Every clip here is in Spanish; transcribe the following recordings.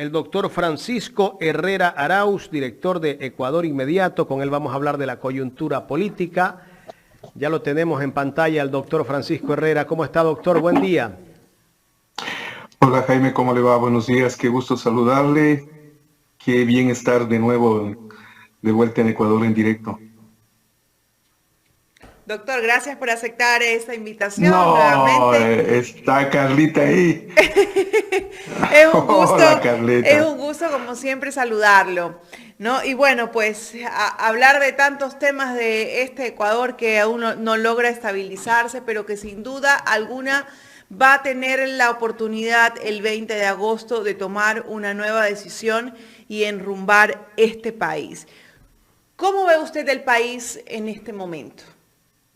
el doctor Francisco Herrera Arauz, director de Ecuador Inmediato. Con él vamos a hablar de la coyuntura política. Ya lo tenemos en pantalla, el doctor Francisco Herrera. ¿Cómo está, doctor? Buen día. Hola Jaime, ¿cómo le va? Buenos días, qué gusto saludarle. Qué bien estar de nuevo de vuelta en Ecuador en directo. Doctor, gracias por aceptar esta invitación No, nuevamente. está Carlita ahí. Es un gusto, Hola es Carlita. un gusto como siempre saludarlo, ¿no? Y bueno, pues hablar de tantos temas de este Ecuador que aún no logra estabilizarse, pero que sin duda alguna va a tener la oportunidad el 20 de agosto de tomar una nueva decisión y enrumbar este país. ¿Cómo ve usted el país en este momento?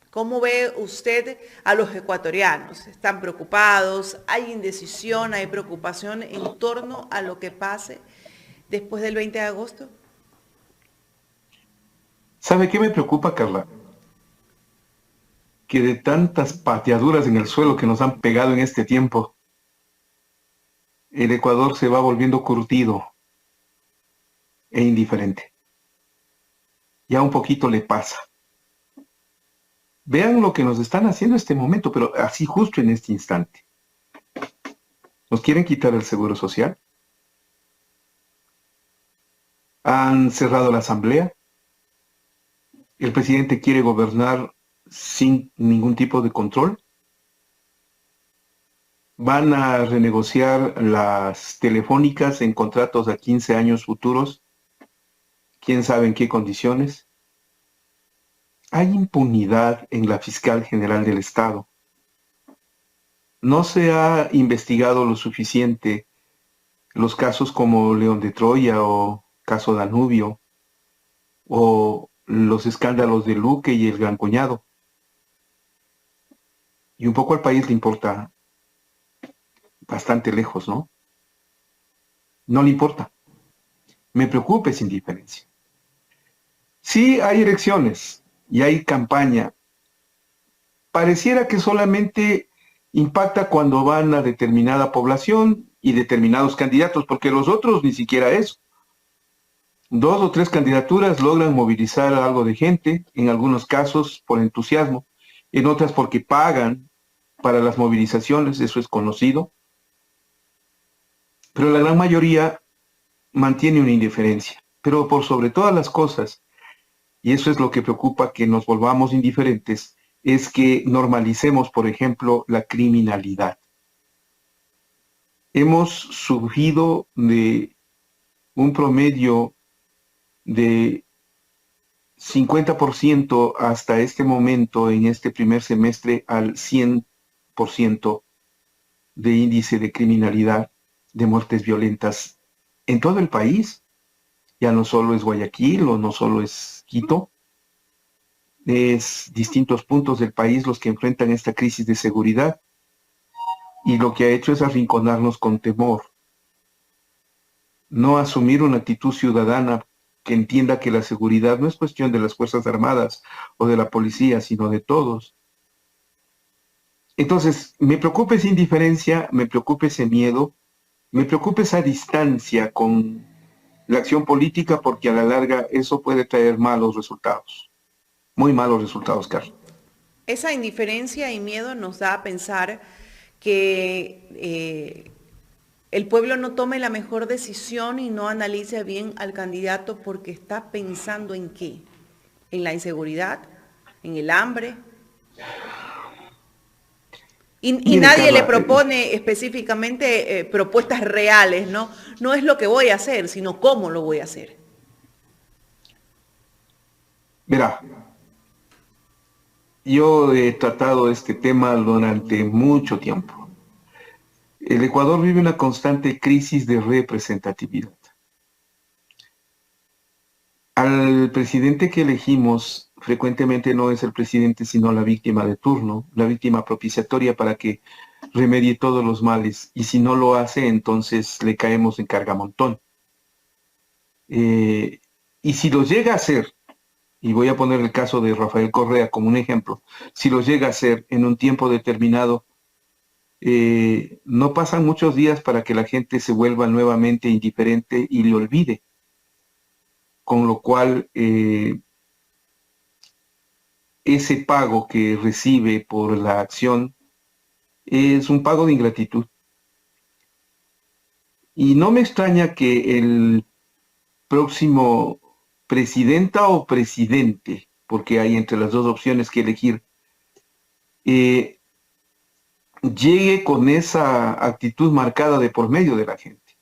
¿Cómo ve usted a los ecuatorianos? ¿Están preocupados? ¿Hay indecisión? ¿Hay preocupación en torno a lo que pase después del 20 de agosto? ¿Sabe qué me preocupa, Carla? Que de tantas pateaduras en el suelo que nos han pegado en este tiempo, el Ecuador se va volviendo curtido e indiferente. Ya un poquito le pasa. Vean lo que nos están haciendo en este momento, pero así justo en este instante. Nos quieren quitar el seguro social. Han cerrado la asamblea. El presidente quiere gobernar sin ningún tipo de control. Van a renegociar las telefónicas en contratos a 15 años futuros. ¿Quién sabe en qué condiciones? Hay impunidad en la fiscal general del Estado. No se ha investigado lo suficiente los casos como León de Troya o caso Danubio o los escándalos de Luque y el Gran Cuñado. Y un poco al país le importa bastante lejos, ¿no? No le importa. Me preocupa esa indiferencia. Sí hay elecciones y hay campaña. Pareciera que solamente impacta cuando van a determinada población y determinados candidatos, porque los otros ni siquiera eso. 2 o 3 candidaturas logran movilizar a algo de gente, en algunos casos por entusiasmo, en otras porque pagan para las movilizaciones, eso es conocido, pero la gran mayoría mantiene una indiferencia. Pero por sobre todas las cosas, y eso es lo que preocupa que nos volvamos indiferentes, es que normalicemos, por ejemplo, la criminalidad. Hemos surgido de un promedio de 50% hasta este momento, en este primer semestre, al 100% de índice de criminalidad, de muertes violentas en todo el país. Ya no solo es Guayaquil o no solo es Quito, es distintos puntos del país los que enfrentan esta crisis de seguridad, y lo que ha hecho es arrinconarnos con temor, no asumir una actitud ciudadana que entienda que la seguridad no es cuestión de las Fuerzas Armadas o de la policía, sino de todos. Entonces, me preocupa esa indiferencia, me preocupa ese miedo, me preocupa esa distancia con la acción política, porque a la larga eso puede traer malos resultados, muy malos resultados, Carlos. Esa indiferencia y miedo nos da a pensar que el pueblo no tome la mejor decisión y no analice bien al candidato porque está pensando en qué, en la inseguridad, en el hambre. Y Mire, nadie le Carla, propone específicamente propuestas reales, ¿no? No es lo que voy a hacer, sino cómo lo voy a hacer. verá, yo he tratado este tema durante mucho tiempo. El Ecuador vive una constante crisis de representatividad. Al presidente que elegimos frecuentemente no es el presidente, sino la víctima de turno, la víctima propiciatoria para que remedie todos los males. Y si no lo hace, entonces le caemos en cargamontón. Eh, y si lo llega a hacer, y voy a poner el caso de Rafael Correa como un ejemplo, si lo llega a hacer en un tiempo determinado, no pasan muchos días para que la gente se vuelva nuevamente indiferente y le olvide. Con lo cual, ese pago que recibe por la acción es un pago de ingratitud. Y no me extraña que el próximo presidenta o presidente, porque hay entre las dos opciones que elegir, llegue con esa actitud marcada de por medio de la gente.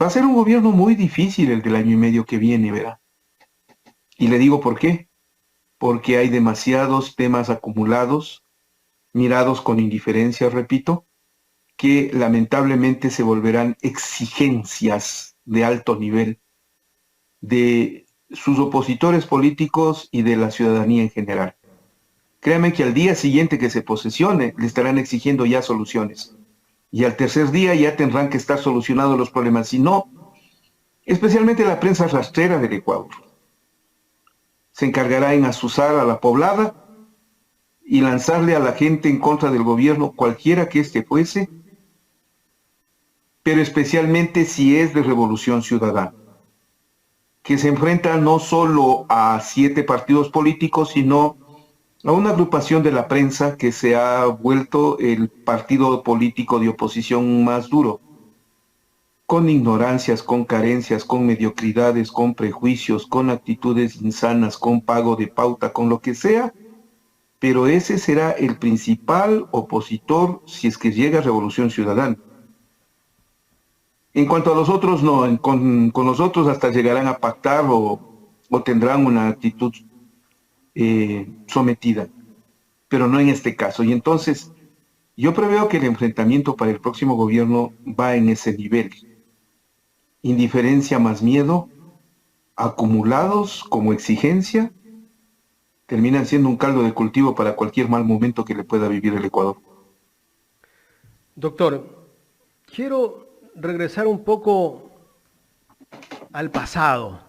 Va a ser un gobierno muy difícil el del año y medio que viene, ¿verdad? Y le digo por qué. Porque hay demasiados temas acumulados, mirados con indiferencia, repito, que lamentablemente se volverán exigencias de alto nivel de sus opositores políticos y de la ciudadanía en general. Créanme que al día siguiente que se posesione, le estarán exigiendo ya soluciones. Y al tercer día ya tendrán que estar solucionados los problemas. Si no, especialmente la prensa rastrera del Ecuador, se encargará en azuzar a la poblada y lanzarle a la gente en contra del gobierno, cualquiera que éste fuese, pero especialmente si es de Revolución Ciudadana, que se enfrenta no solo a 7 partidos políticos, sino a una agrupación de la prensa que se ha vuelto el partido político de oposición más duro, con ignorancias, con carencias, con mediocridades, con prejuicios, con actitudes insanas, con pago de pauta, con lo que sea, pero ese será el principal opositor si es que llega a Revolución Ciudadana. En cuanto a los otros, no, con los otros hasta llegarán a pactar o tendrán una actitud sometida, pero no en este caso. Y entonces, yo preveo que el enfrentamiento para el próximo gobierno va en ese nivel. Indiferencia más miedo, acumulados como exigencia, terminan siendo un caldo de cultivo para cualquier mal momento que le pueda vivir el Ecuador. Doctor, quiero regresar un poco al pasado.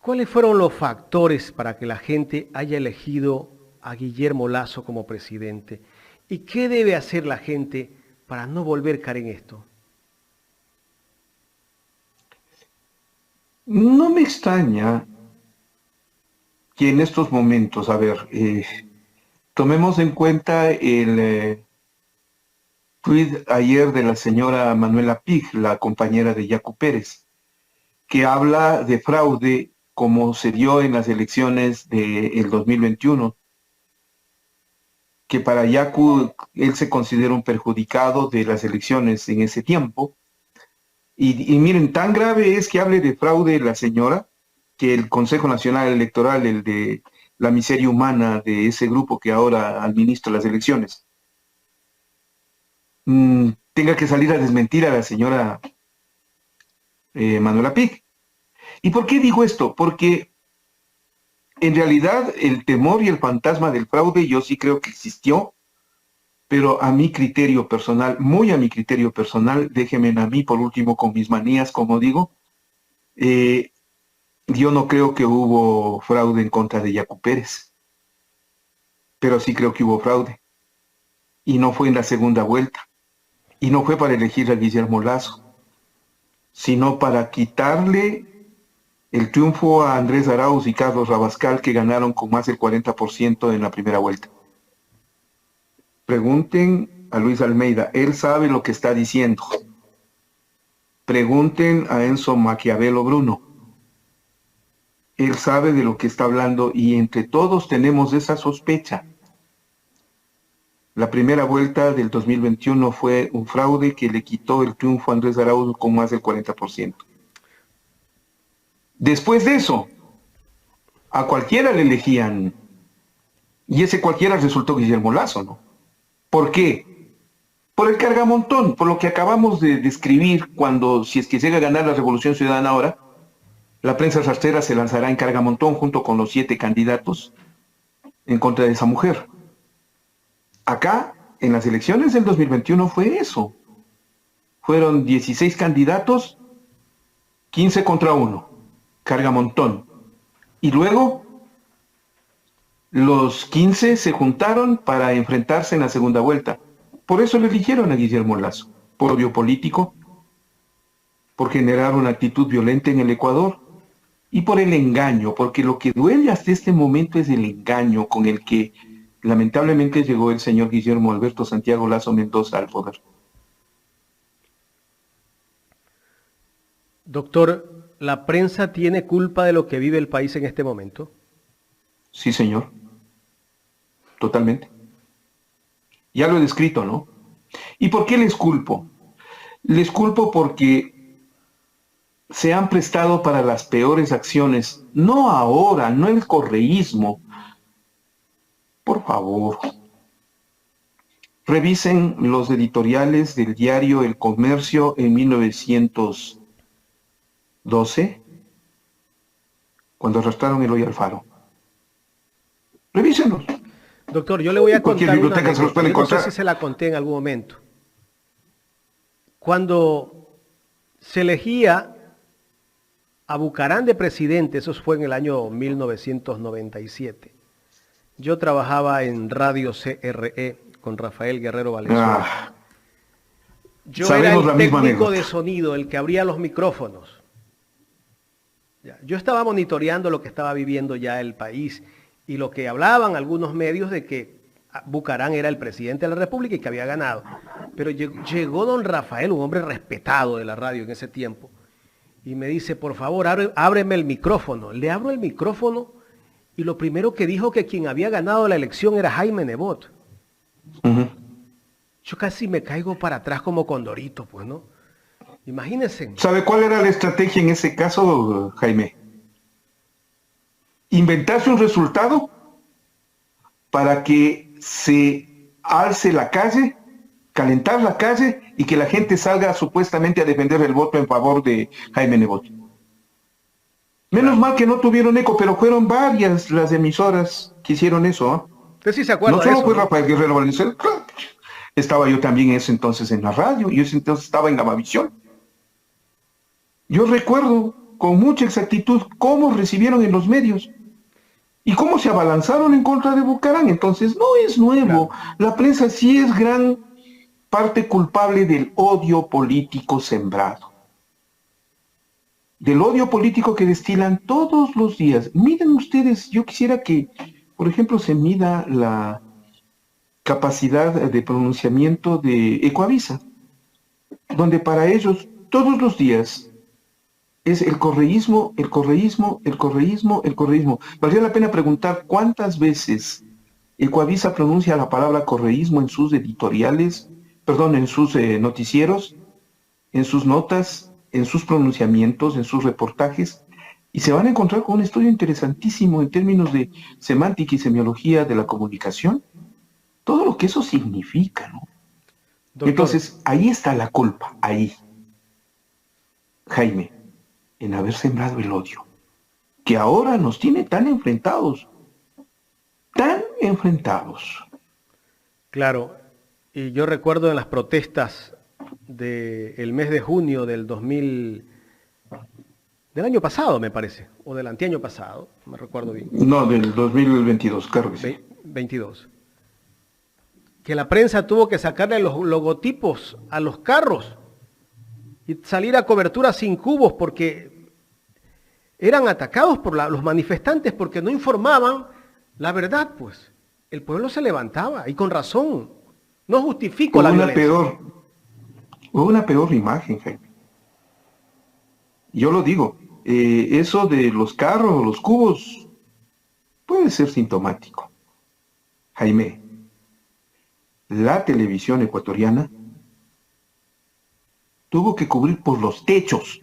¿Cuáles fueron los factores para que la gente haya elegido a Guillermo Lasso como presidente? ¿Y qué debe hacer la gente para no volver a caer en esto? No me extraña que en estos momentos, tomemos en cuenta el tuit ayer de la señora Manuela Pig, la compañera de Yacu Pérez, que habla de fraude como se dio en las elecciones del 2021, que para Yacu él se considera un perjudicado de las elecciones en ese tiempo. Y miren, tan grave es que hable de fraude la señora, que el Consejo Nacional Electoral, el de la miseria humana de ese grupo que ahora administra las elecciones, tenga que salir a desmentir a la señora Manuela Pig. ¿Y por qué digo esto? Porque en realidad el temor y el fantasma del fraude yo sí creo que existió, pero a mi criterio personal, muy a mi criterio personal, déjenme a mí por último con mis manías, como digo, yo no creo que hubo fraude en contra de Yacu Pérez, pero sí creo que hubo fraude. Y no fue en la segunda vuelta, y no fue para elegir a Guillermo Lasso, sino para quitarle el triunfo a Andrés Arauz y Carlos Rabascal, que ganaron con más del 40% en la primera vuelta. Pregunten a Luis Almeida, él sabe lo que está diciendo. Pregunten a Enzo Maquiavelo Bruno. Él sabe de lo que está hablando y entre todos tenemos esa sospecha. La primera vuelta del 2021 fue un fraude que le quitó el triunfo a Andrés Arauz con más del 40%. Después de eso, a cualquiera le elegían, y ese cualquiera resultó Guillermo Lasso, ¿no? ¿Por qué? Por el cargamontón, por lo que acabamos de describir cuando, si es que llega a ganar la Revolución Ciudadana ahora, la prensa rastrera se lanzará en cargamontón junto con los 7 candidatos en contra de esa mujer. Acá, en las elecciones del 2021 fue eso. Fueron 16 candidatos, 15 contra 1, cargamontón. Y luego los 15 se juntaron para enfrentarse en la segunda vuelta. Por eso le eligieron a Guillermo Lasso, por odio político, por generar una actitud violenta en el Ecuador y por el engaño, porque lo que duele hasta este momento es el engaño con el que lamentablemente llegó el señor Guillermo Alberto Santiago Lasso Mendoza al poder. Doctor, ¿la prensa tiene culpa de lo que vive el país en este momento? Sí, señor. Totalmente. Ya lo he descrito, ¿no? ¿Y por qué les culpo? Les culpo porque se han prestado para las peores acciones. No ahora, no el correísmo. Por favor. Revisen los editoriales del diario El Comercio en 1912, cuando arrastraron el hoyo al faro. Revísenlos. Doctor, yo le voy a contar una anécdota. Yo no sé si se la conté en algún momento. Cuando se elegía a Bucarán de presidente, eso fue en el año 1997. Yo trabajaba en Radio CRE con Rafael Guerrero Valenzuela. Yo era el técnico de sonido, el que abría los micrófonos. Yo estaba monitoreando lo que estaba viviendo ya el país y lo que hablaban algunos medios de que Bucarán era el presidente de la República y que había ganado. Pero llegó don Rafael, un hombre respetado de la radio en ese tiempo, y me dice, por favor, ábreme el micrófono. Le abro el micrófono y lo primero que dijo que quien había ganado la elección era Jaime Nebot. Yo casi me caigo para atrás como condorito, pues, ¿no? Imagínense. ¿Sabe cuál era la estrategia en ese caso, Jaime? Inventarse un resultado para que se alce la calle, calentar la calle y que la gente salga supuestamente a defender el voto en favor de Jaime Nebot. Menos mal que no tuvieron eco, pero fueron varias las emisoras que hicieron eso. ¿Eh? ¿Usted sí se acuerda no de solo eso, fue ¿no? Rafael Guerrero Valenzuela, estaba yo también en ese entonces en la radio, y ese entonces estaba en Gamavisión. Yo recuerdo con mucha exactitud cómo recibieron en los medios y cómo se abalanzaron en contra de Bucarán. Entonces no es nuevo. Claro. La prensa sí es gran parte culpable del odio político sembrado. Del odio político que destilan todos los días. Miren ustedes, yo quisiera que, por ejemplo, se mida la capacidad de pronunciamiento de Ecuavisa, donde para ellos todos los días es el correísmo, el correísmo, el correísmo, el correísmo. Valdría la pena preguntar cuántas veces Ecuavisa pronuncia la palabra correísmo en sus editoriales, perdón, en sus noticieros, en sus notas, en sus pronunciamientos, en sus reportajes, y se van a encontrar con un estudio interesantísimo en términos de semántica y semiología de la comunicación, todo lo que eso significa, ¿no? Doctor. Entonces, ahí está la culpa, ahí, Jaime, en haber sembrado el odio, que ahora nos tiene tan enfrentados. Claro, y yo recuerdo en las protestas del mes de junio del año pasado, me parece, o del anteaño pasado, no me recuerdo bien. No, del 2022, claro que sí. 22. Que la prensa tuvo que sacarle los logotipos a los carros y salir a cobertura sin cubos porque eran atacados por los manifestantes porque no informaban la verdad, pues. El pueblo se levantaba y con razón. No justifico la violencia. Hubo una peor imagen, Jaime. Yo lo digo, eso de los carros, los cubos, puede ser sintomático. Jaime, la televisión ecuatoriana tuvo que cubrir por los techos.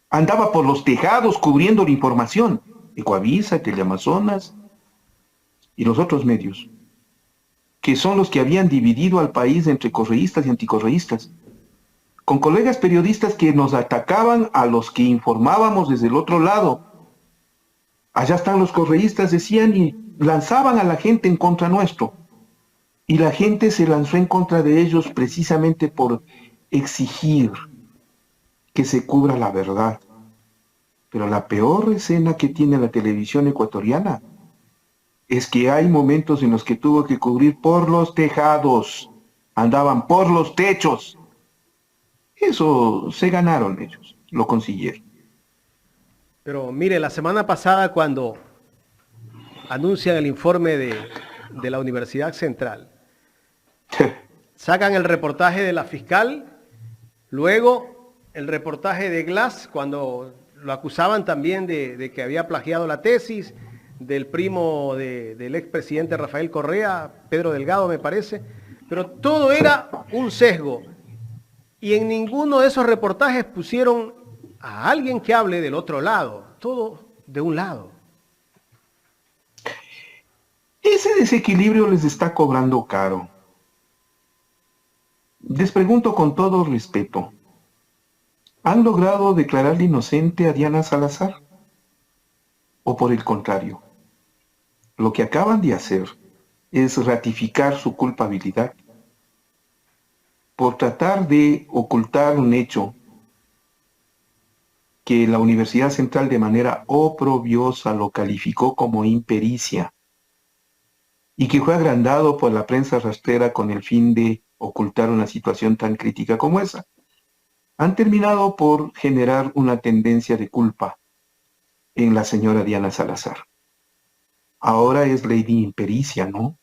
Andaba por los tejados cubriendo la información. Ecuavisa, Teleamazonas y los otros medios, que son los que habían dividido al país entre correístas y anticorreístas, con colegas periodistas que nos atacaban a los que informábamos desde el otro lado. Allá están los correístas, decían, y lanzaban a la gente en contra nuestro. Y la gente se lanzó en contra de ellos precisamente por exigir que se cubra la verdad. Pero la peor escena que tiene la televisión ecuatoriana es que hay momentos en los que tuvo que cubrir por los tejados andaban por los techos. Eso se ganaron ellos, lo consiguieron. Pero mire, la semana pasada cuando anuncian el informe de la Universidad Central, sacan el reportaje de la fiscal, luego el reportaje de Glass, cuando lo acusaban también de que había plagiado la tesis, del primo del expresidente Rafael Correa, Pedro Delgado me parece, pero todo era un sesgo. Y en ninguno de esos reportajes pusieron a alguien que hable del otro lado, todo de un lado. Ese desequilibrio les está cobrando caro. Les pregunto con todo respeto, ¿han logrado declararle inocente a Diana Salazar? ¿O por el contrario? Lo que acaban de hacer es ratificar su culpabilidad por tratar de ocultar un hecho que la Universidad Central de manera oprobiosa lo calificó como impericia y que fue agrandado por la prensa rastrera con el fin de ocultar una situación tan crítica como esa. Han terminado por generar una tendencia de culpa en la señora Diana Salazar. Ahora es Lady Impericia, ¿no?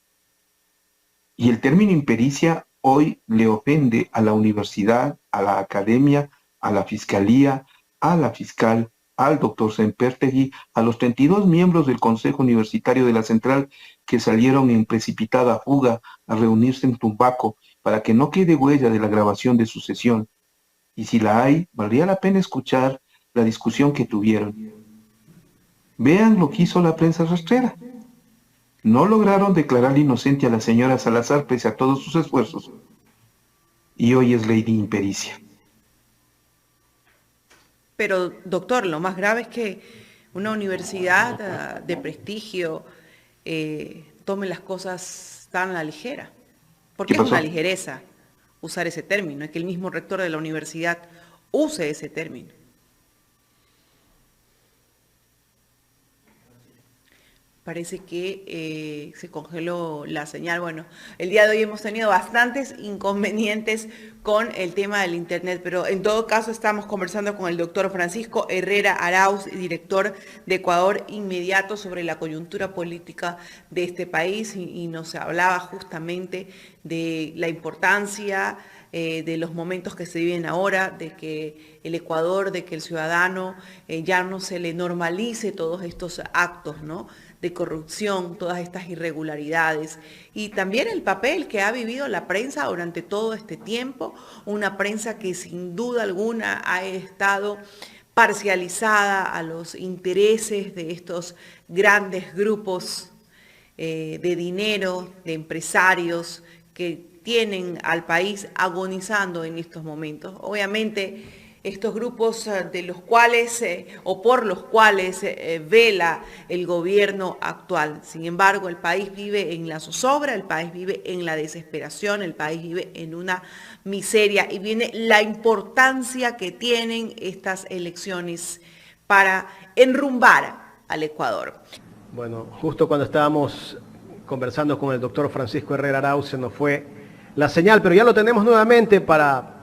Y el término impericia hoy le ofende a la universidad, a la academia, a la fiscalía, a la fiscal, al doctor Sempertegui, a los 32 miembros del Consejo Universitario de la Central que salieron en precipitada fuga a reunirse en Tumbaco para que no quede huella de la grabación de su sesión. Y si la hay, valdría la pena escuchar la discusión que tuvieron. Vean lo que hizo la prensa rastrera. No lograron declarar inocente a la señora Salazar pese a todos sus esfuerzos. Y hoy es Lady Impericia. Pero, doctor, lo más grave es que una universidad de prestigio tome las cosas tan a la ligera. Porque es una ligereza usar ese término, es que el mismo rector de la universidad use ese término. Parece que se congeló la señal. Bueno, el día de hoy hemos tenido bastantes inconvenientes con el tema del internet, pero en todo caso estamos conversando con el doctor Francisco Herrera Arauz, director de Ecuador Inmediato, sobre la coyuntura política de este país y nos hablaba justamente de la importancia de los momentos que se viven ahora, de que el Ecuador, de que el ciudadano ya no se le normalice todos estos actos, ¿no?, de corrupción, todas estas irregularidades, y también el papel que ha vivido la prensa durante todo este tiempo, una prensa que sin duda alguna ha estado parcializada a los intereses de estos grandes grupos de dinero, de empresarios que tienen al país agonizando en estos momentos. Obviamente, estos grupos de los cuales o por los cuales vela el gobierno actual. Sin embargo, el país vive en la zozobra, el país vive en la desesperación, el país vive en una miseria, y viene la importancia que tienen estas elecciones para enrumbar al Ecuador. Bueno, justo cuando estábamos conversando con el doctor Francisco Herrera Arauz se nos fue la señal, pero ya lo tenemos nuevamente para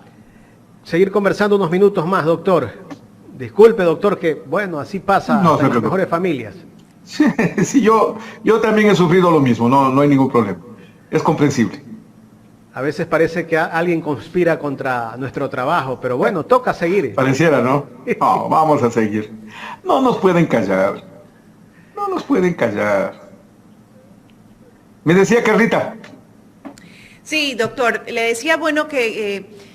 seguir conversando unos minutos más, doctor. Disculpe, doctor, que bueno, así pasa en las mejores familias. Sí, yo también he sufrido lo mismo, no hay ningún problema. Es comprensible. A veces parece que alguien conspira contra nuestro trabajo, pero bueno, toca seguir. Pareciera, ¿no? No, vamos a seguir. No nos pueden callar. No nos pueden callar. Me decía Carlita. Sí, doctor, le decía, bueno, que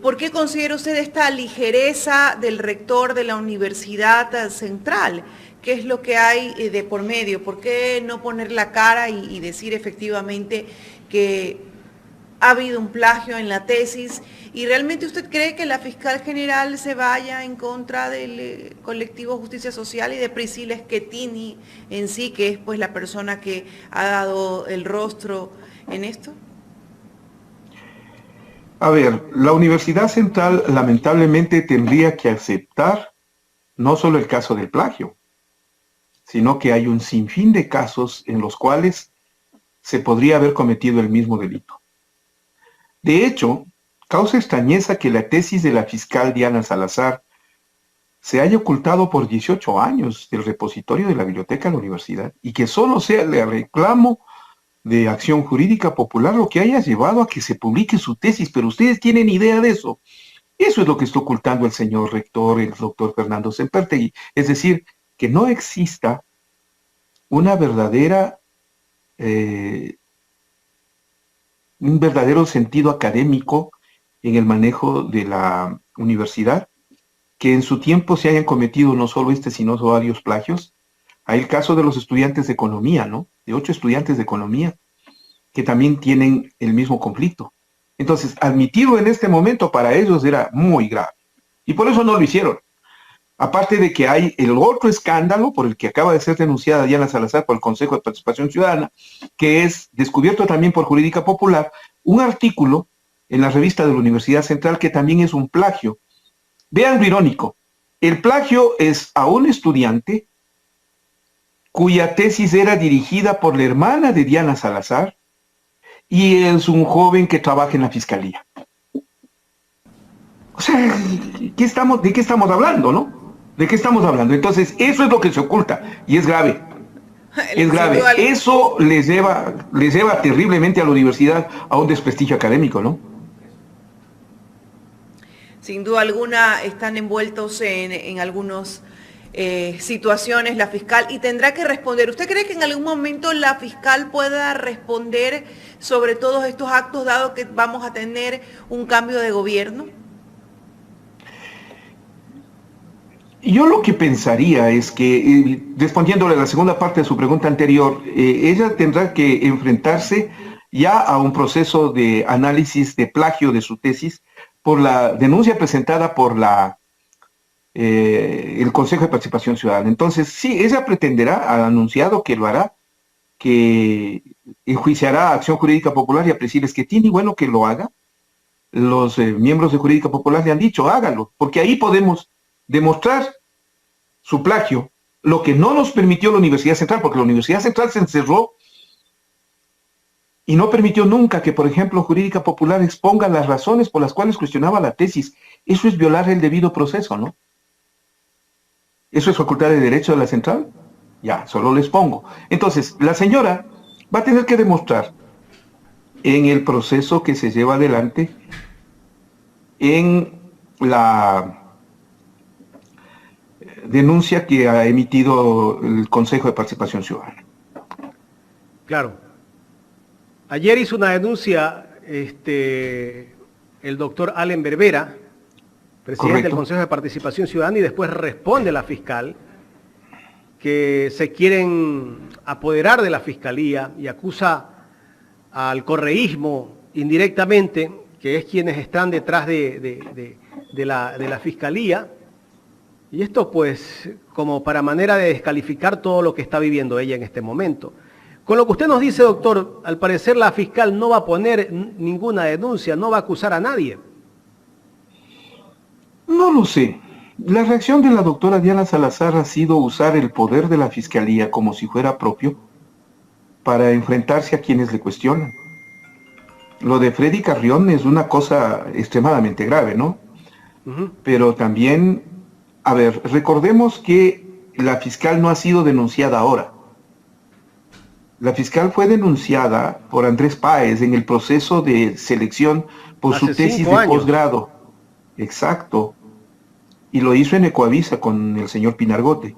¿por qué considera usted esta ligereza del rector de la Universidad Central? ¿Qué es lo que hay de por medio? ¿Por qué no poner la cara y decir efectivamente que ha habido un plagio en la tesis? ¿Y realmente usted cree que la fiscal general se vaya en contra del colectivo Justicia Social y de Priscila Schettini en sí, que es pues la persona que ha dado el rostro en esto? A ver, la Universidad Central lamentablemente tendría que aceptar no solo el caso del plagio, sino que hay un sinfín de casos en los cuales se podría haber cometido el mismo delito. De hecho, causa extrañeza que la tesis de la fiscal Diana Salazar se haya ocultado por 18 años del repositorio de la biblioteca de la universidad y que solo sea el reclamo de Acción Jurídica Popular lo que haya llevado a que se publique su tesis, pero ustedes tienen idea de eso. Eso es lo que está ocultando el señor rector, el doctor Fernando Sempertegui. Es decir, que no exista una verdadera, un verdadero sentido académico en el manejo de la universidad, que en su tiempo se hayan cometido no solo este, sino varios plagios. Hay el caso de los estudiantes de economía, ¿no? De 8 estudiantes de economía que también tienen el mismo conflicto. Entonces, admitirlo en este momento para ellos era muy grave. Y por eso no lo hicieron. Aparte de que hay el otro escándalo por el que acaba de ser denunciada Diana Salazar por el Consejo de Participación Ciudadana, que es descubierto también por Jurídica Popular, un artículo en la revista de la Universidad Central que también es un plagio. Vean lo irónico. El plagio es a un estudiante cuya tesis era dirigida por la hermana de Diana Salazar y es un joven que trabaja en la fiscalía. O sea, ¿de qué estamos hablando, no? ¿De qué estamos hablando? Entonces, eso es lo que se oculta y es grave. Es grave. Eso les lleva terriblemente a la universidad a un desprestigio académico, ¿no? Sin duda alguna están envueltos en algunas situaciones la fiscal y tendrá que responder. ¿Usted cree que en algún momento la fiscal pueda responder sobre todos estos actos, dado que vamos a tener un cambio de gobierno? Yo lo que pensaría es que, respondiéndole a la segunda parte de su pregunta anterior, ella tendrá que enfrentarse ya a un proceso de análisis de plagio de su tesis por la denuncia presentada por el Consejo de Participación Ciudadana. Entonces, sí, ella pretenderá, ha anunciado que lo hará, que enjuiciará a Acción Jurídica Popular y a Presiles que tiene, y bueno, que lo haga. Los miembros de Jurídica Popular le han dicho, hágalo, porque ahí podemos demostrar su plagio, lo que no nos permitió la Universidad Central, porque la Universidad Central se encerró y no permitió nunca que, por ejemplo, Jurídica Popular exponga las razones por las cuales cuestionaba la tesis. Eso es violar el debido proceso, ¿no? ¿Eso es facultad de derecho de la Central? Ya, solo les pongo. Entonces, la señora va a tener que demostrar en el proceso que se lleva adelante en la denuncia que ha emitido el Consejo de Participación Ciudadana. Claro. Ayer hizo una denuncia el doctor Allen Berbera, presidente del Consejo de Participación Ciudadana, y después responde la fiscal que se quieren apoderar de la fiscalía y acusa al correísmo indirectamente, que es quienes están detrás de la fiscalía. Y esto pues como para manera de descalificar todo lo que está viviendo ella en este momento. Con lo que usted nos dice, doctor, al parecer la fiscal no va a poner ninguna denuncia, no va a acusar a nadie. No lo sé. La reacción de la doctora Diana Salazar ha sido usar el poder de la fiscalía como si fuera propio para enfrentarse a quienes le cuestionan. Lo de Freddy Carrión es una cosa extremadamente grave, ¿no? Pero también, a ver, recordemos que la fiscal no ha sido denunciada ahora. La fiscal fue denunciada por Andrés Páez en el proceso de selección por su tesis de posgrado. Exacto. Y lo hizo en Ecoavisa con el señor Pinargote.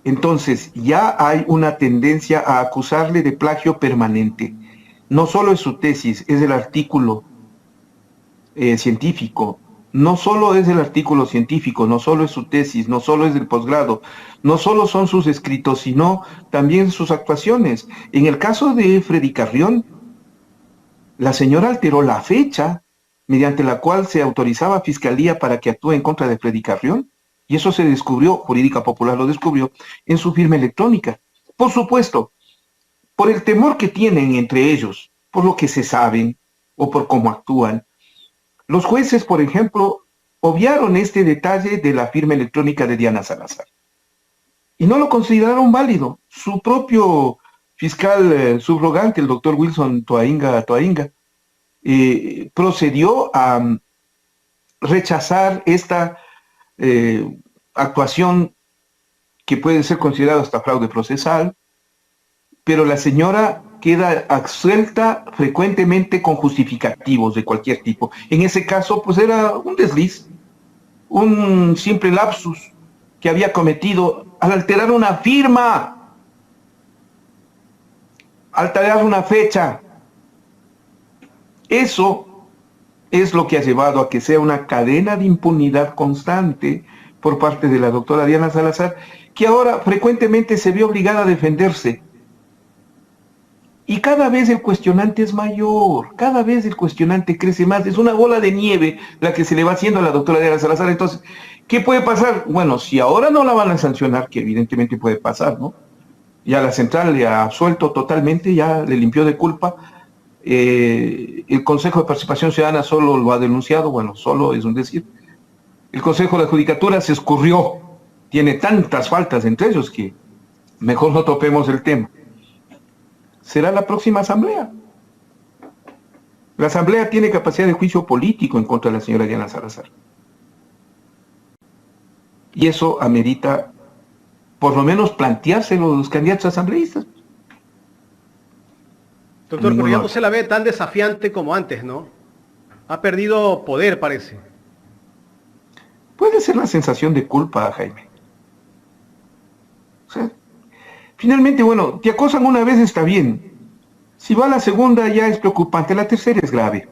Entonces, ya hay una tendencia a acusarle de plagio permanente. No solo es su tesis, es el artículo científico. No solo es el artículo científico, no solo es su tesis, no solo es el posgrado, no solo son sus escritos, sino también sus actuaciones. En el caso de Freddy Carrión, la señora alteró la fecha mediante la cual se autorizaba a Fiscalía para que actúe en contra de Freddy Carrión, y eso se descubrió, Jurídica Popular lo descubrió, en su firma electrónica. Por supuesto, por el temor que tienen entre ellos, por lo que se saben o por cómo actúan. Los jueces, por ejemplo, obviaron este detalle de la firma electrónica de Diana Salazar y no lo consideraron válido. Su propio fiscal subrogante, el doctor Wilson Toainga, procedió a rechazar esta actuación que puede ser considerada hasta fraude procesal, pero la señora queda absuelta frecuentemente con justificativos de cualquier tipo. En ese caso, pues era un desliz, un simple lapsus que había cometido al alterar una firma, alterar una fecha. Eso es lo que ha llevado a que sea una cadena de impunidad constante por parte de la doctora Diana Salazar, que ahora frecuentemente se ve obligada a defenderse. Y cada vez el cuestionante es mayor, cada vez el cuestionante crece más, es una bola de nieve la que se le va haciendo a la doctora Diana Salazar. Entonces, ¿qué puede pasar? Bueno, si ahora no la van a sancionar, que evidentemente puede pasar, ¿no? Ya la central le ha absuelto totalmente, ya le limpió de culpa. El Consejo de Participación Ciudadana solo lo ha denunciado, bueno, solo es un decir. El Consejo de la Judicatura se escurrió, tiene tantas faltas entre ellos que mejor no topemos el tema. Será la próxima asamblea. La asamblea tiene capacidad de juicio político en contra de la señora Diana Salazar. Y eso amerita, por lo menos, planteárselo los candidatos asambleístas. Doctor, pero ya no se la ve tan desafiante como antes, ¿no? Ha perdido poder, parece. Puede ser la sensación de culpa, Jaime. O sea, finalmente, bueno, te acosan una vez está bien. Si va a la segunda ya es preocupante, la tercera es grave.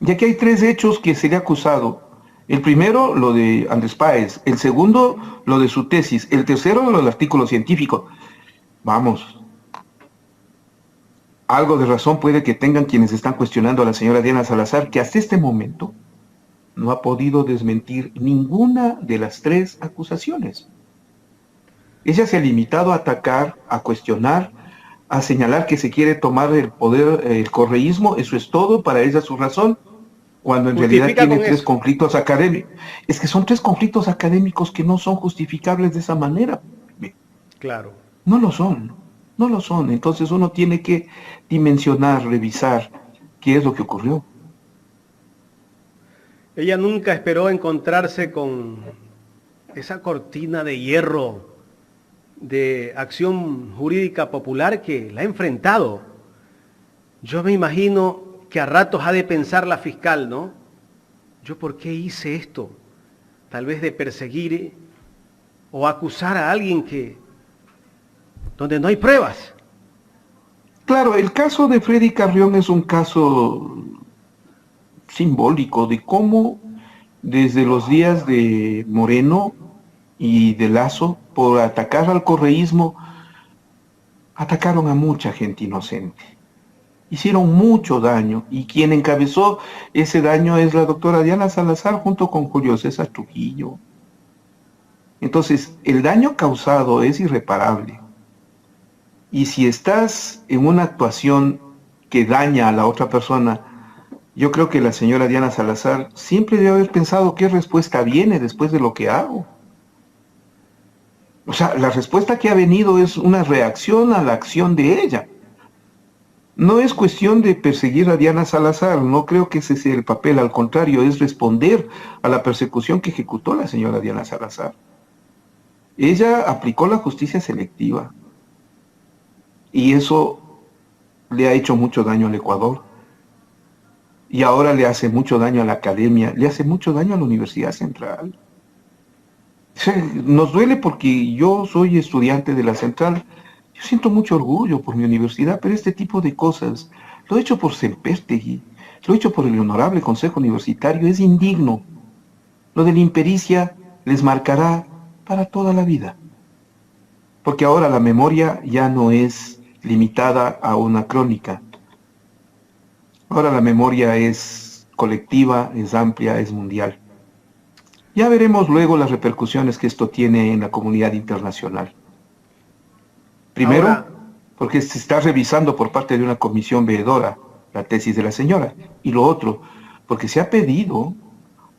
Ya que hay 3 hechos que se le ha acusado. El primero, lo de Andrés Páez. El segundo, lo de su tesis. El tercero, lo del artículo científico. Vamos. Algo de razón puede que tengan quienes están cuestionando a la señora Diana Salazar, que hasta este momento no ha podido desmentir ninguna de las 3 acusaciones. Ella se ha limitado a atacar, a cuestionar, a señalar que se quiere tomar el poder, el correísmo, eso es todo, para ella su razón, cuando en realidad tiene 3 conflictos académicos. Es que son 3 conflictos académicos que no son justificables de esa manera. Claro. No lo son, no lo son. Entonces uno tiene que dimensionar, revisar qué es lo que ocurrió. Ella nunca esperó encontrarse con esa cortina de hierro de acción jurídica popular que la ha enfrentado. Yo me imagino que a ratos ha de pensar la fiscal, ¿no? ¿Yo por qué hice esto? Tal vez de perseguir o acusar a alguien donde no hay pruebas. Claro, el caso de Freddy Carrión es un caso simbólico de cómo desde los días de Moreno y de Lazo, por atacar al correísmo, atacaron a mucha gente inocente. Hicieron mucho daño, y quien encabezó ese daño es la doctora Diana Salazar junto con Julio César Trujillo. Entonces, el daño causado es irreparable. Y si estás en una actuación que daña a la otra persona, yo creo que la señora Diana Salazar siempre debe haber pensado qué respuesta viene después de lo que hago. O sea, la respuesta que ha venido es una reacción a la acción de ella. No es cuestión de perseguir a Diana Salazar, no creo que ese sea el papel, al contrario, es responder a la persecución que ejecutó la señora Diana Salazar. Ella aplicó la justicia selectiva y eso le ha hecho mucho daño al Ecuador. Y ahora le hace mucho daño a la academia, le hace mucho daño a la Universidad Central. O sea, nos duele porque yo soy estudiante de la Central, yo siento mucho orgullo por mi universidad, pero este tipo de cosas, lo hecho por Sempértegui, lo hecho por el Honorable Consejo Universitario, es indigno. Lo de la impericia les marcará para toda la vida. Porque ahora la memoria ya no es limitada a una crónica. Ahora la memoria es colectiva, es amplia, es mundial. Ya veremos luego las repercusiones que esto tiene en la comunidad internacional. Primero, porque se está revisando por parte de una comisión veedora la tesis de la señora. Y lo otro, porque se ha pedido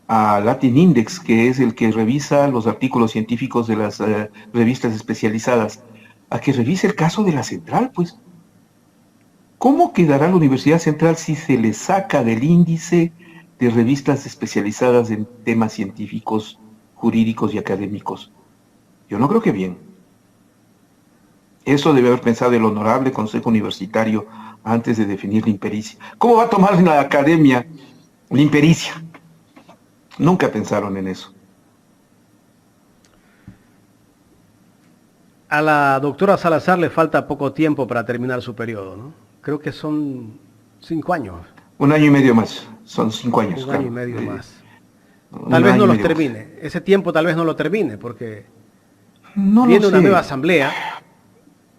a Latin Index, que es el que revisa los artículos científicos de las revistas especializadas, a que revise el caso de la Central, pues. ¿Cómo quedará la Universidad Central si se le saca del índice de revistas especializadas en temas científicos, jurídicos y académicos? Yo no creo que bien. Eso debe haber pensado el honorable Consejo Universitario antes de definir la impericia. ¿Cómo va a tomar la academia la impericia? Nunca pensaron en eso. A la doctora Salazar le falta poco tiempo para terminar su periodo, ¿no? Creo que son 5 años. 1 año y medio más, son 5 años. 1 año y medio más. Un Tal vez año no y los medio termine. más. Ese tiempo tal vez no lo termine, porque No viene lo una sé. nueva asamblea.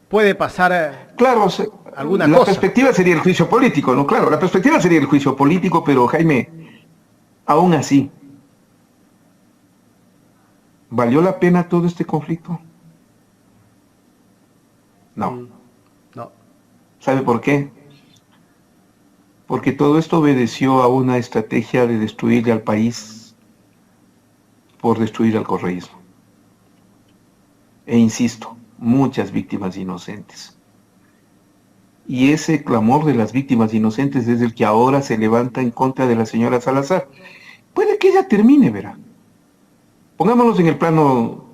Puede pasar Claro, alguna la cosa. perspectiva sería el juicio político, ¿no? Claro, la perspectiva sería el juicio político, pero Jaime, aún así, ¿valió la pena todo este conflicto? No. No. ¿Sabe por qué? Porque todo esto obedeció a una estrategia de destruirle al país por destruir al correísmo. E insisto, muchas víctimas inocentes. Y ese clamor de las víctimas inocentes es el que ahora se levanta en contra de la señora Salazar. Puede que ella termine, verá. Pongámonos en el plano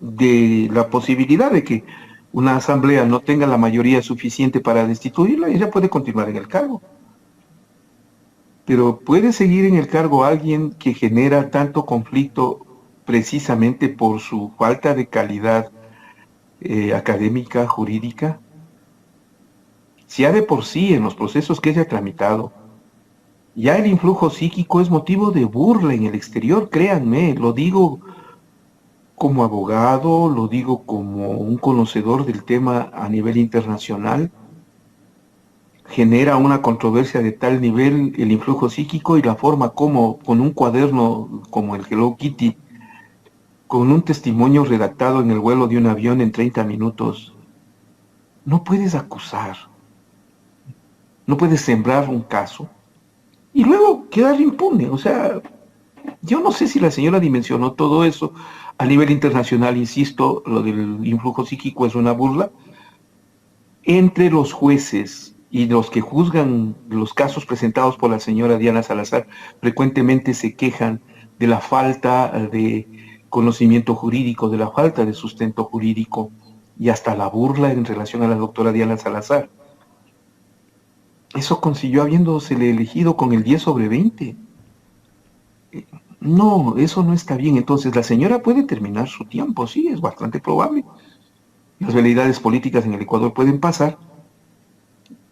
de la posibilidad de que una asamblea no tenga la mayoría suficiente para destituirla, ella puede continuar en el cargo. Pero puede seguir en el cargo alguien que genera tanto conflicto precisamente por su falta de calidad académica, jurídica. Si ya de por sí en los procesos que ella ha tramitado, ya el influjo psíquico es motivo de burla en el exterior, créanme, lo digo como abogado, lo digo como un conocedor del tema a nivel internacional. Genera una controversia de tal nivel el influjo psíquico y la forma como con un cuaderno como el Hello Kitty, con un testimonio redactado en el vuelo de un avión en 30 minutos, no puedes acusar, no puedes sembrar un caso y luego quedar impune. O sea, yo no sé si la señora dimensionó todo eso. A nivel internacional, insisto, lo del influjo psíquico es una burla. Entre los jueces y los que juzgan los casos presentados por la señora Diana Salazar, frecuentemente se quejan de la falta de conocimiento jurídico, de la falta de sustento jurídico y hasta la burla en relación a la doctora Diana Salazar. Eso consiguió habiéndosele elegido con el 10/20. No, eso no está bien. Entonces la señora puede terminar su tiempo, sí, es bastante probable. Las veleidades políticas en el Ecuador pueden pasar,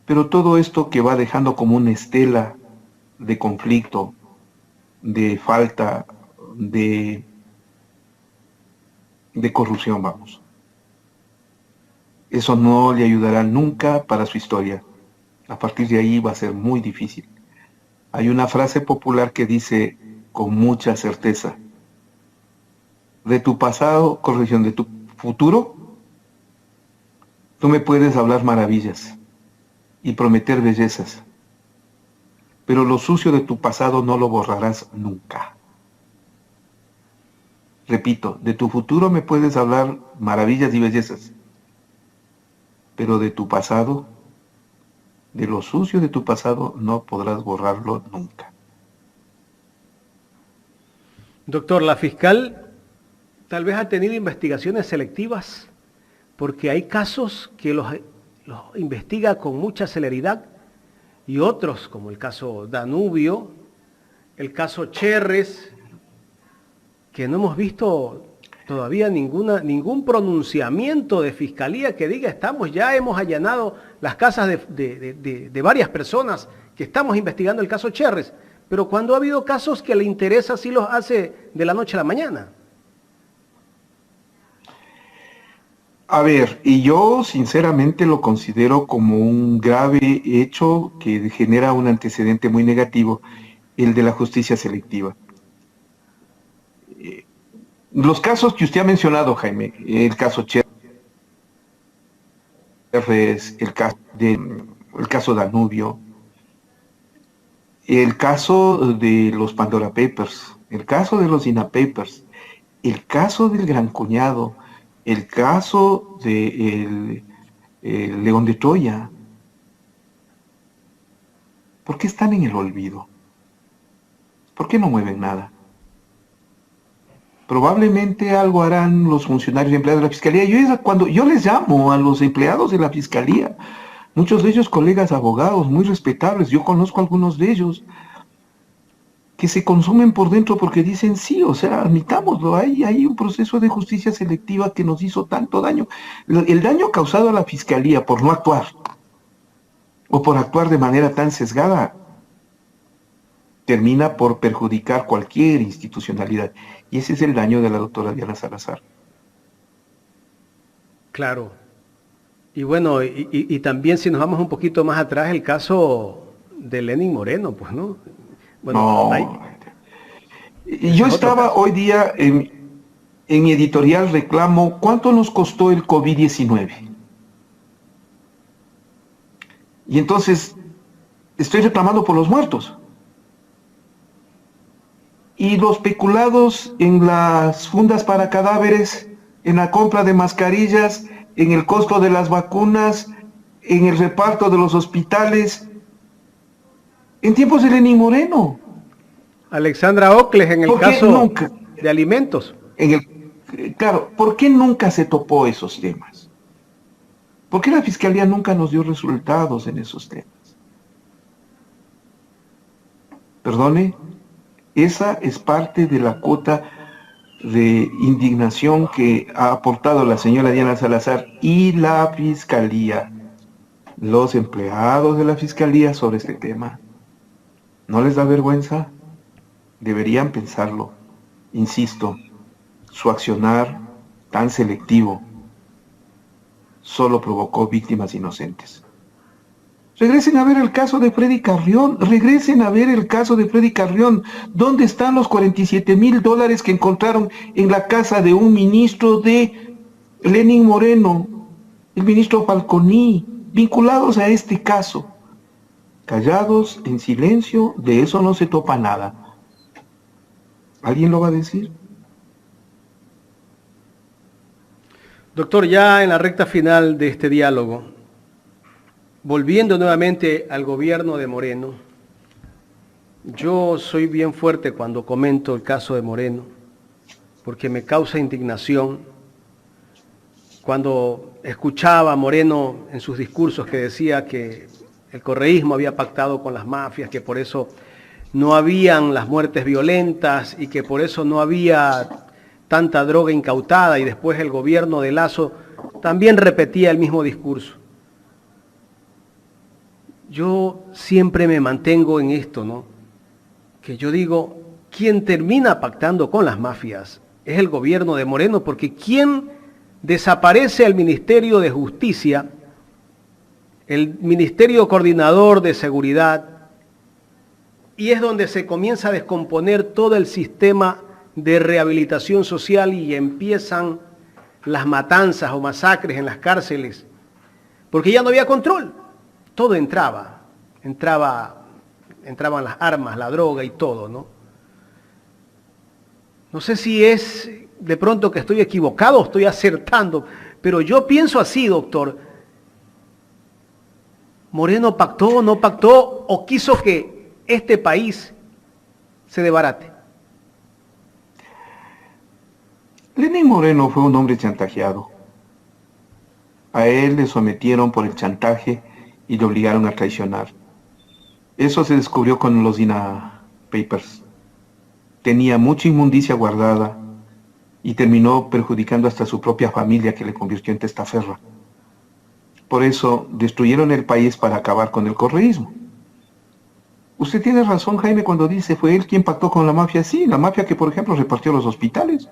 pero todo esto que va dejando como una estela de conflicto, de falta, de corrupción, vamos. Eso no le ayudará nunca para su historia. A partir de ahí va a ser muy difícil. Hay una frase popular que dice con mucha certeza: de tu pasado, corrección, de tu futuro, tú me puedes hablar maravillas y prometer bellezas, pero lo sucio de tu pasado no lo borrarás nunca. Repito, de tu futuro me puedes hablar maravillas y bellezas, pero de tu pasado, de lo sucio de tu pasado, no podrás borrarlo nunca. Doctor, la fiscal tal vez ha tenido investigaciones selectivas, porque hay casos que los investiga con mucha celeridad y otros, como el caso Danubio, el caso Cherres, que no hemos visto todavía ningún pronunciamiento de fiscalía que diga ya hemos allanado las casas de varias personas que estamos investigando el caso Cherres. Pero cuando ha habido casos que le interesa, sí los hace de la noche a la mañana. A ver, y yo sinceramente lo considero como un grave hecho que genera un antecedente muy negativo, el de la justicia selectiva. Los casos que usted ha mencionado, Jaime, el caso Cherres, el caso Danubio, el caso de los Pandora Papers, el caso de los INA Papers, el caso del Gran Cuñado, el caso de el León de Troya, ¿Por qué están en el olvido? ¿Por qué no mueven nada? Probablemente algo harán los funcionarios y empleados de la Fiscalía. Cuando yo les llamo a los empleados de la Fiscalía, muchos de ellos colegas abogados muy respetables, yo conozco a algunos de ellos, que se consumen por dentro porque dicen sí, o sea, admitámoslo, hay un proceso de justicia selectiva que nos hizo tanto daño. El daño causado a la Fiscalía por no actuar, o por actuar de manera tan sesgada, termina por perjudicar cualquier institucionalidad. Y ese es el daño de la doctora Diana Salazar. Claro. Y bueno, y también si nos vamos un poquito más atrás, el caso de Lenín Moreno, pues, ¿no? Bueno, No. Yo estaba hoy día en mi editorial reclamo, ¿cuánto nos costó el COVID-19? Y entonces estoy reclamando por los muertos. Y los peculados en las fundas para cadáveres, en la compra de mascarillas, en el costo de las vacunas, en el reparto de los hospitales, en tiempos de Lenín Moreno. Alexandra Ocles en el caso de alimentos. Claro, ¿por qué nunca se topó esos temas? ¿Por qué la Fiscalía nunca nos dio resultados en esos temas? Perdone, esa es parte de la cuota de indignación que ha aportado la señora Diana Salazar y la Fiscalía, los empleados de la Fiscalía sobre este tema. ¿No les da vergüenza? Deberían pensarlo. Insisto, su accionar tan selectivo solo provocó víctimas inocentes. Regresen a ver el caso de Freddy Carrión, regresen a ver el caso de Freddy Carrión. ¿Dónde están los $47,000 que encontraron en la casa de un ministro de Lenín Moreno, el ministro Falconi, vinculados a este caso? Callados, en silencio, de eso no se topa nada. ¿Alguien lo va a decir? Doctor, ya en la recta final de este diálogo, volviendo nuevamente al gobierno de Moreno, yo soy bien fuerte cuando comento el caso de Moreno, porque me causa indignación cuando escuchaba a Moreno en sus discursos que decía que el correísmo había pactado con las mafias, que por eso no habían las muertes violentas y que por eso no había tanta droga incautada, y después el gobierno de Lasso también repetía el mismo discurso. Yo siempre me mantengo en esto, ¿no? Que yo digo, quien termina pactando con las mafias es el gobierno de Moreno, porque quien desaparece al Ministerio de Justicia, el Ministerio Coordinador de Seguridad, y es donde se comienza a descomponer todo el sistema de rehabilitación social y empiezan las matanzas o masacres en las cárceles, porque ya no había control. Todo entraban las armas, la droga y todo, ¿no? No sé si es de pronto que estoy equivocado o estoy acertando, pero yo pienso así, doctor. ¿Moreno pactó o no pactó o quiso que este país se desbarate? Lenín Moreno fue un hombre chantajeado. A él le sometieron por el chantaje y le obligaron a traicionar. Eso se descubrió con los DINA Papers. Tenía mucha inmundicia guardada y terminó perjudicando hasta su propia familia, que le convirtió en testaferra. Por eso destruyeron el país para acabar con el correísmo. Usted tiene razón, Jaime, cuando dice fue él quien pactó con la mafia. Sí, la mafia que, por ejemplo, repartió los hospitales.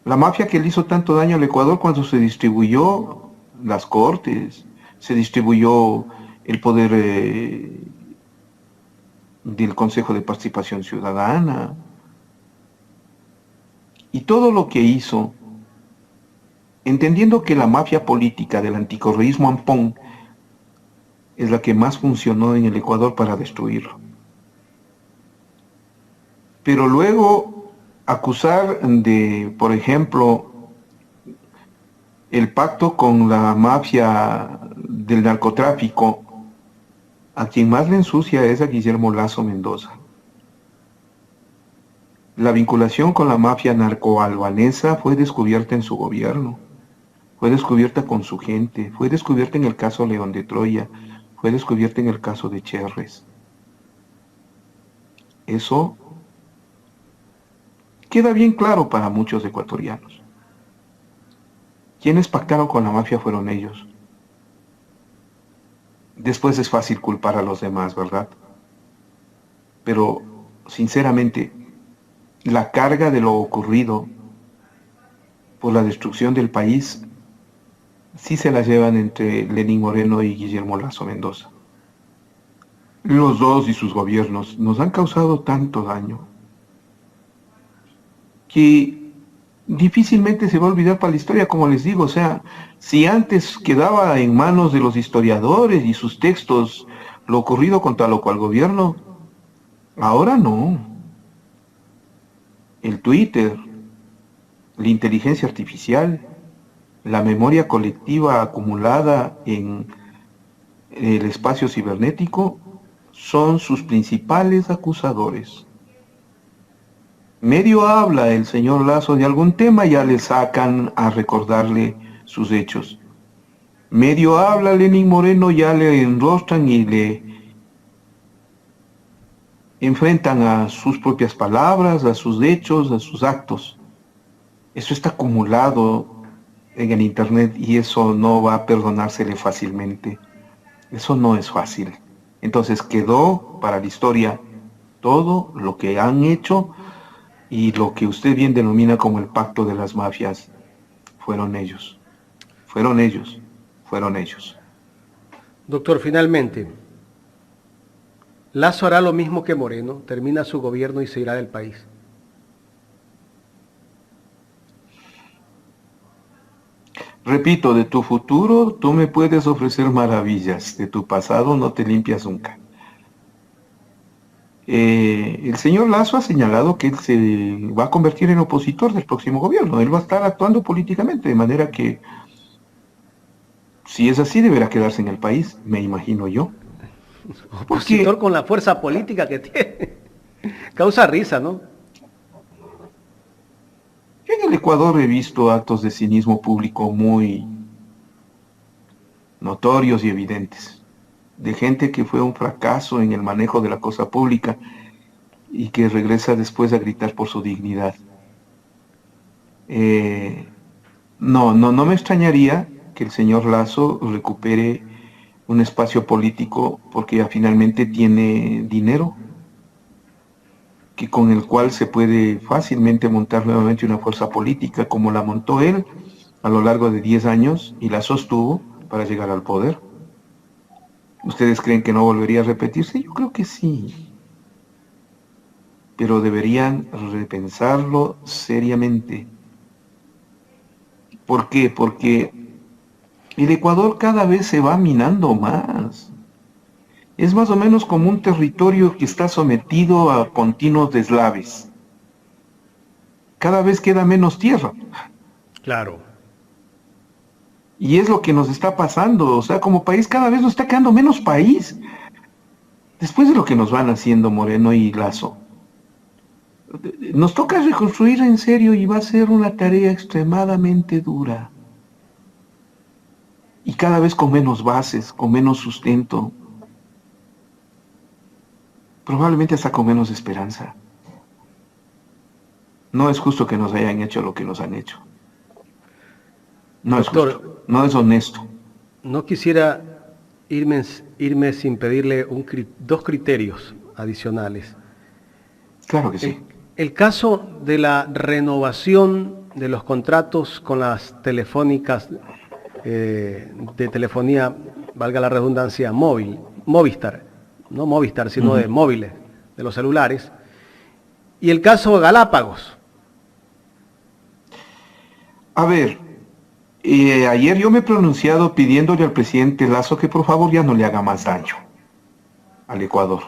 La mafia que le hizo tanto daño al Ecuador cuando se distribuyó las cortes, se distribuyó el poder del Consejo de Participación Ciudadana. Y todo lo que hizo, entendiendo que la mafia política del anticorreísmo ampón es la que más funcionó en el Ecuador para destruirlo. Pero luego acusar de, por ejemplo, el pacto con la mafia del narcotráfico A quien más le ensucia es a Guillermo Lasso Mendoza. La vinculación con la mafia narcoalbanesa fue descubierta en su gobierno, fue descubierta con su gente, fue descubierta en el caso León de Troya, fue descubierta en el caso de Cherres. Eso queda bien claro para muchos ecuatorianos. Quienes pactaron con la mafia fueron ellos. Después es fácil culpar a los demás, ¿verdad? Pero, sinceramente, la carga de lo ocurrido por la destrucción del país sí se la llevan entre Lenín Moreno y Guillermo Lasso Mendoza. Los dos y sus gobiernos nos han causado tanto daño que difícilmente se va a olvidar para la historia, como les digo. O sea, si antes quedaba en manos de los historiadores y sus textos lo ocurrido con tal o cual gobierno, ahora no. El Twitter, la inteligencia artificial, la memoria colectiva acumulada en el espacio cibernético son sus principales acusadores. Medio habla el señor Lasso de algún tema, ya le sacan a recordarle sus hechos. Medio habla Lenín Moreno, ya le enrostran y le enfrentan a sus propias palabras, a sus hechos, a sus actos. Eso está acumulado en el internet y eso no va a perdonársele fácilmente. Eso no es fácil. Entonces quedó para la historia todo lo que han hecho y lo que usted bien denomina como el pacto de las mafias. Fueron ellos. Fueron ellos. Fueron ellos. Doctor, finalmente, Lasso hará lo mismo que Moreno, termina su gobierno y se irá del país. Repito, de tu futuro tú me puedes ofrecer maravillas, de tu pasado no te limpias nunca. El señor Lasso ha señalado que él se va a convertir en opositor del próximo gobierno, él va a estar actuando políticamente, de manera que, si es así, deberá quedarse en el país, me imagino yo. Opositor con la fuerza política que tiene. Causa risa, ¿no? Yo en el Ecuador he visto actos de cinismo público muy notorios y evidentes, de gente que fue un fracaso en el manejo de la cosa pública y que regresa después a gritar por su dignidad. No me extrañaría que el señor Lasso recupere un espacio político porque ya finalmente tiene dinero, que con el cual se puede fácilmente montar nuevamente una fuerza política como la montó él a lo largo de 10 años y la sostuvo para llegar al poder. ¿Ustedes creen que no volvería a repetirse? Yo creo que sí. Pero deberían repensarlo seriamente. ¿Por qué? Porque el Ecuador cada vez se va minando más. Es más o menos como un territorio que está sometido a continuos deslaves. Cada vez queda menos tierra. Claro. Y es lo que nos está pasando. O sea, como país cada vez nos está quedando menos país. Después de lo que nos van haciendo Moreno y Lasso. Nos toca reconstruir en serio y va a ser una tarea extremadamente dura. Y cada vez con menos bases, con menos sustento. Probablemente hasta con menos esperanza. No es justo que nos hayan hecho lo que nos han hecho. No Doctor, es justo, no es honesto. No quisiera irme sin pedirle dos criterios adicionales. Claro que sí. El caso de la renovación de los contratos con las telefónicas de telefonía, valga la redundancia, Movistar. No Movistar, sino de móviles, de los celulares. Y el caso Galápagos. A ver, ayer yo me he pronunciado pidiéndole al presidente Lasso que por favor ya no le haga más daño al Ecuador.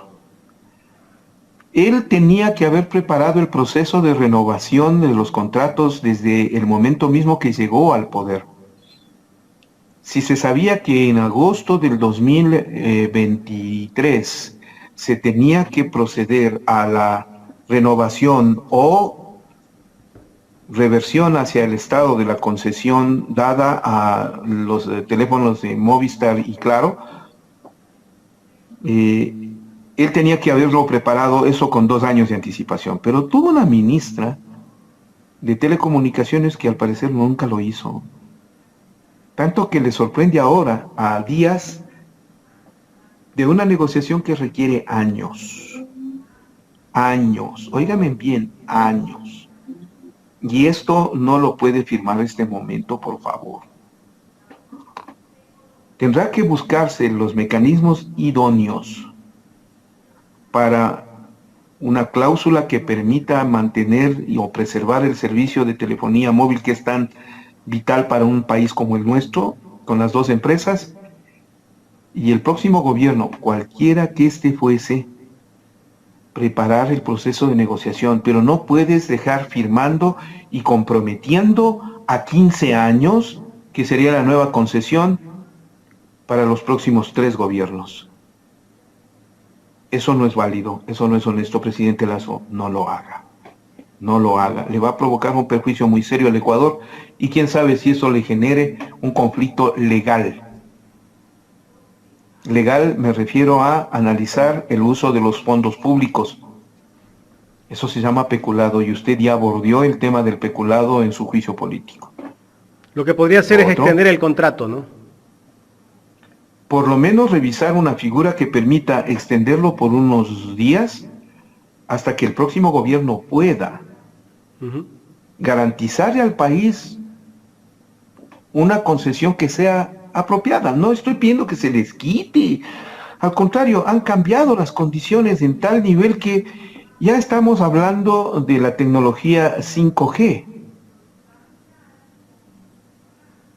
Él tenía que haber preparado el proceso de renovación de los contratos desde el momento mismo que llegó al poder. Si se sabía que en agosto del 2023 se tenía que proceder a la renovación o reversión hacia el estado de la concesión dada a los teléfonos de Movistar y Claro, él tenía que haberlo preparado eso con 2 años de anticipación, pero tuvo una ministra de telecomunicaciones que al parecer nunca lo hizo. Tanto que le sorprende ahora, a días de una negociación que requiere años. Años, óigame bien, años. Y esto no lo puede firmar en este momento, por favor. Tendrá que buscarse los mecanismos idóneos para una cláusula que permita mantener o preservar el servicio de telefonía móvil que es tan vital para un país como el nuestro, con las dos empresas, y el próximo gobierno, cualquiera que éste fuese, preparar el proceso de negociación, pero no puedes dejar firmando y comprometiendo a 15 años, que sería la nueva concesión para los próximos 3 gobiernos. Eso no es válido, eso no es honesto, presidente Lasso, no lo haga. No lo haga, le va a provocar un perjuicio muy serio al Ecuador y quién sabe si eso le genere un conflicto legal. Legal me refiero a analizar el uso de los fondos públicos. Eso se llama peculado y usted ya abordió el tema del peculado en su juicio político. Lo que podría hacer es extender el contrato, ¿no? Por lo menos revisar una figura que permita extenderlo por unos días hasta que el próximo gobierno pueda garantizarle al país una concesión que sea apropiada. No estoy pidiendo que se les quite. Al contrario, han cambiado las condiciones en tal nivel que ya estamos hablando de la tecnología 5G.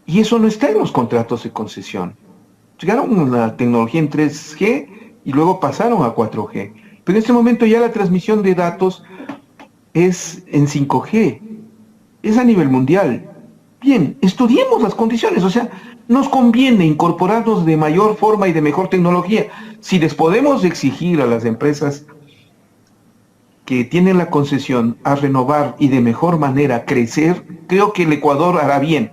Y eso no está en los contratos de concesión. Llegaron la tecnología en 3G y luego pasaron a 4G. Pero en este momento ya la transmisión de datos es en 5G. Es a nivel mundial. Bien, estudiemos las condiciones. O sea, nos conviene incorporarnos de mayor forma y de mejor tecnología. Si les podemos exigir a las empresas que tienen la concesión a renovar y de mejor manera crecer, creo que el Ecuador hará bien.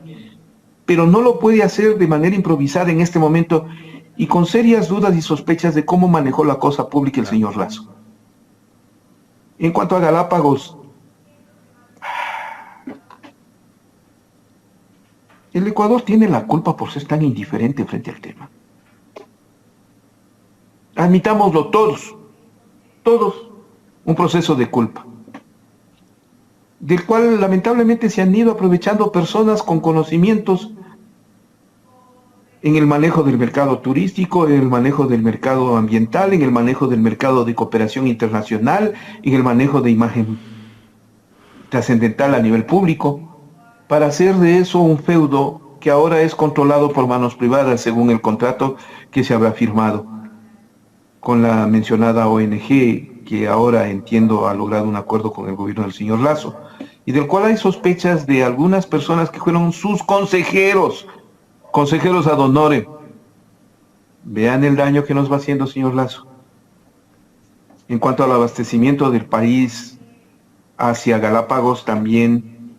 Pero no lo puede hacer de manera improvisada en este momento y con serias dudas y sospechas de cómo manejó la cosa pública el señor Lasso. En cuanto a Galápagos, el Ecuador tiene la culpa por ser tan indiferente frente al tema. Admitámoslo todos, un proceso de culpa, del cual lamentablemente se han ido aprovechando personas con conocimientos en el manejo del mercado turístico, en el manejo del mercado ambiental, en el manejo del mercado de cooperación internacional, en el manejo de imagen trascendental a nivel público, para hacer de eso un feudo que ahora es controlado por manos privadas según el contrato que se habrá firmado con la mencionada ONG, que ahora entiendo ha logrado un acuerdo con el gobierno del señor Lasso, y del cual hay sospechas de algunas personas que fueron sus consejeros ad honorem. Vean el daño que nos va haciendo, señor Lasso. En cuanto al abastecimiento del país hacia Galápagos, también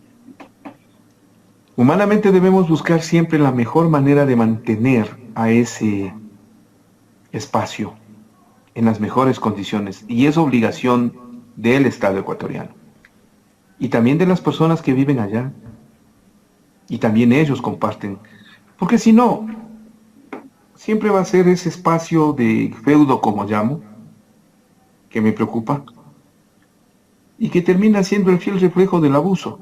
humanamente debemos buscar siempre la mejor manera de mantener a ese espacio en las mejores condiciones, y es obligación del Estado ecuatoriano y también de las personas que viven allá, y también ellos comparten, porque si no, siempre va a ser ese espacio de feudo, como llamo, que me preocupa, y que termina siendo el fiel reflejo del abuso.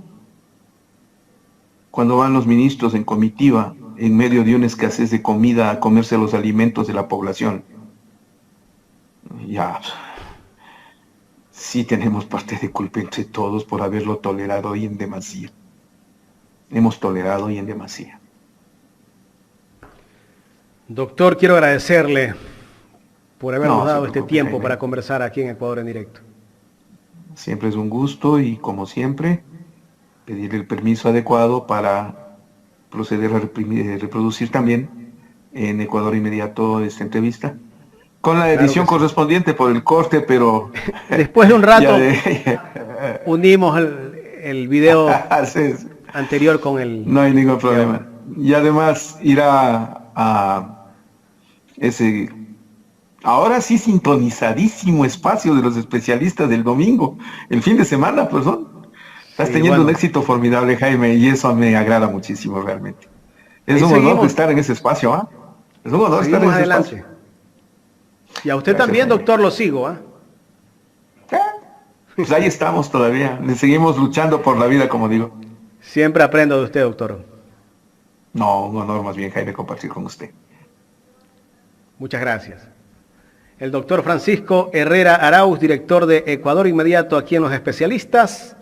Cuando van los ministros en comitiva, en medio de una escasez de comida, a comerse los alimentos de la población, ya, sí tenemos parte de culpa entre todos por haberlo tolerado y en demasía. Hemos tolerado y en demasía. Doctor, quiero agradecerle por habernos dado este tiempo para conversar aquí en Ecuador en Directo. Siempre es un gusto y, como siempre, pedirle el permiso adecuado para proceder a reproducir también en Ecuador Inmediato esta entrevista. Con la edición correspondiente por el corte, pero... Después de un rato unimos el video anterior con el... No hay ningún problema. Y además irá a ese... Ahora sí sintonizadísimo espacio de los especialistas del domingo. El fin de semana, pues, ¿no? Estás teniendo un éxito formidable, Jaime, y eso me agrada muchísimo realmente. Es un honor estar en ese espacio, ¿ah? Es un honor estar en ese espacio. Y a usted gracias, también, Jaime. Doctor, lo sigo, ¿ah? Pues ahí estamos todavía. Le seguimos luchando por la vida, como digo. Siempre aprendo de usted, doctor. No, un honor más bien, Jaime, compartir con usted. Muchas gracias. El doctor Francisco Herrera Arauz, director de Ecuador Inmediato aquí en Los Especialistas.